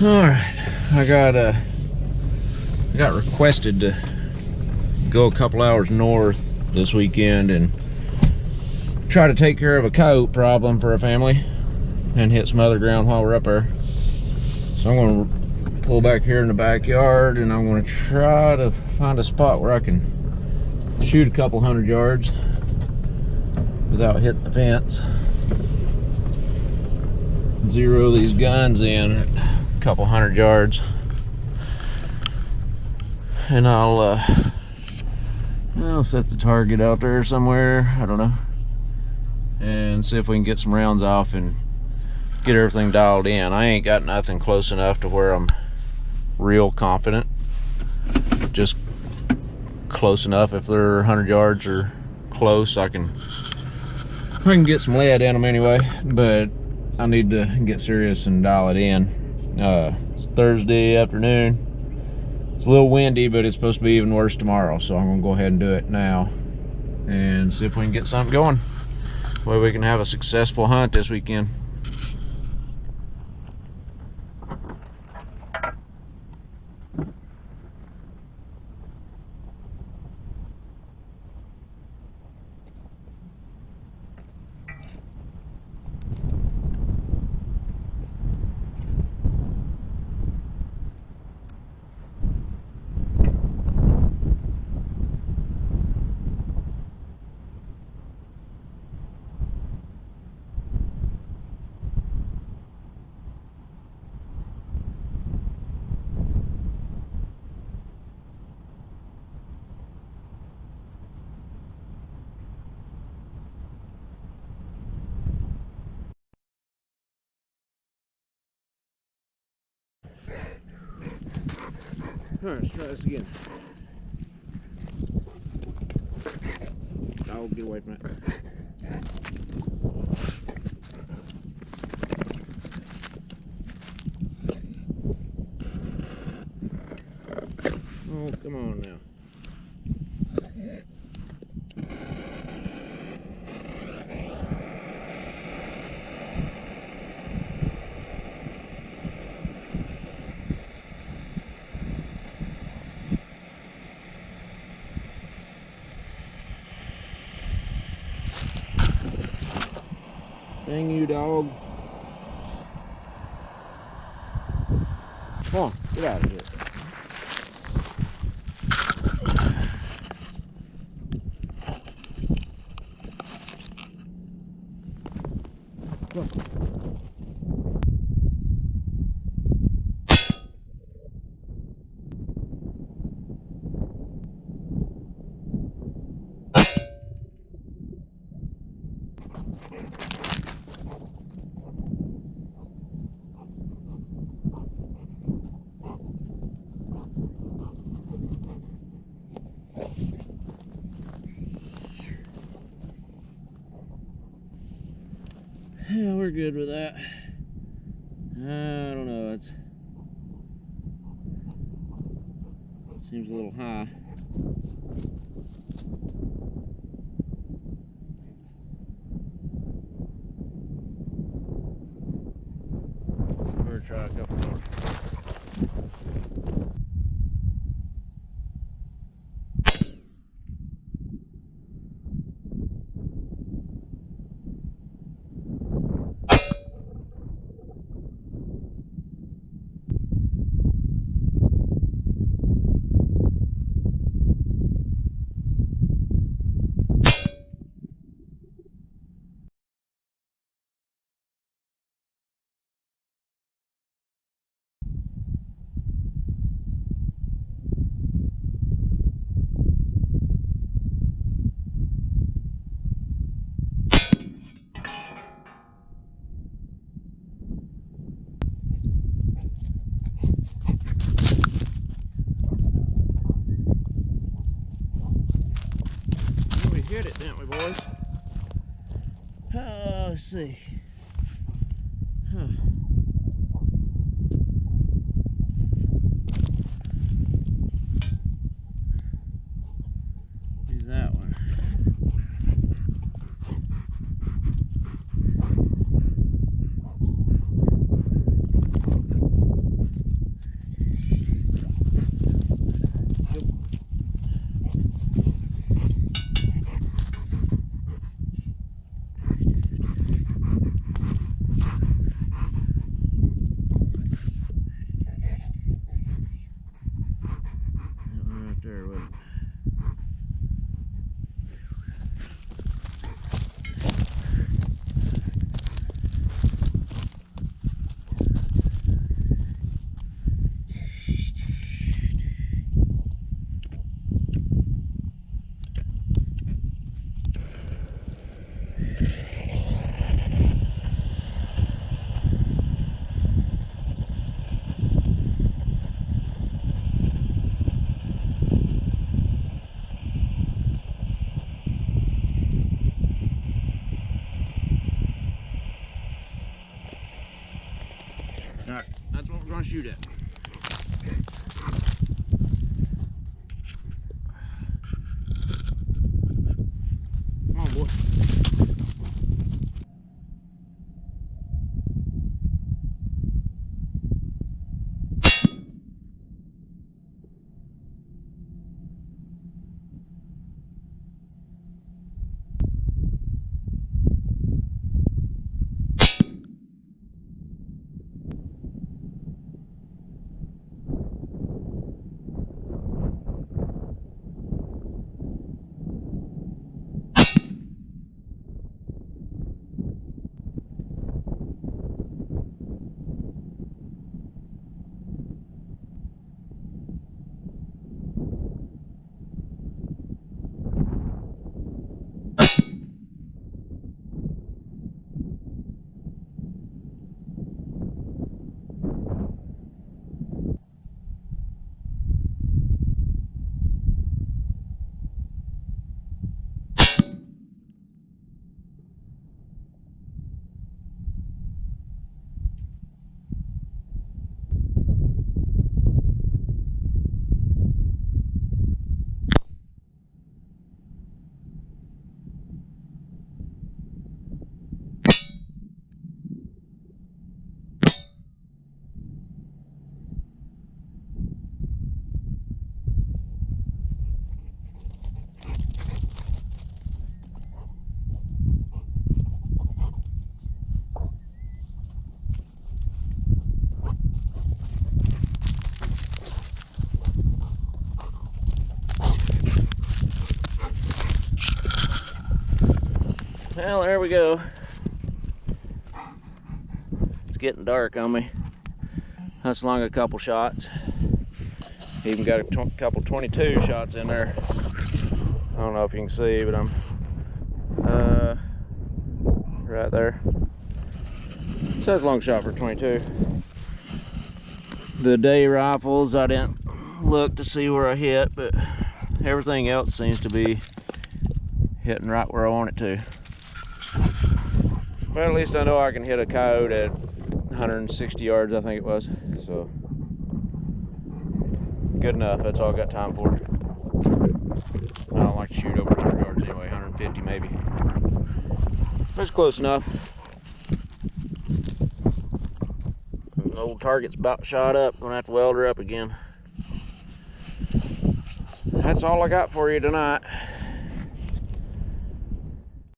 All right, I got requested to go a couple hours north this weekend and try to take care of a coyote problem for a family and hit some other ground while we're up there. So I'm going to pull back here in the backyard and I'm going to try to find a spot where I can shoot a couple 100 yards without hitting the fence. Zero these guns in at a couple 100 yards, and I'll set the target out there somewhere, I don't know, and see if we can get some rounds off and get everything dialed in. I ain't got nothing close enough to where I'm real confident, just close enough. If they're 100 yards or close, I can get some lead in them anyway, but I need to get serious and dial it in. It's Thursday afternoon. It's a little windy, but it's supposed to be even worse tomorrow, so I'm gonna go ahead and do it now and see if we can get something going. That way we can have a successful hunt this weekend. All right, let's try this again. I'll get away from it. Oh, come on now. Dang you, dog. Come on, get out of here. Come on. Yeah, we're good with that. I don't know, it seems a little high. We're gonna try a couple more. Hit it, didn't we, boys? Let's see. Huh. Use that one. Alright, that's what we're gonna shoot at. Come on, boy. Well, there we go. It's getting dark on me. That's along a couple shots. Even got a couple 22 shots in there. I don't know if you can see, but I'm right there. So that's a long shot for 22. The day rifles, I didn't look to see where I hit, but everything else seems to be hitting right where I want it to. Well, at least I know I can hit a coyote at 160 yards, I think it was. So, good enough. That's all I got time for. I don't like to shoot over 100 yards anyway, 150 maybe. But it's close enough. The old target's about shot up. Gonna have to weld her up again. That's all I got for you tonight.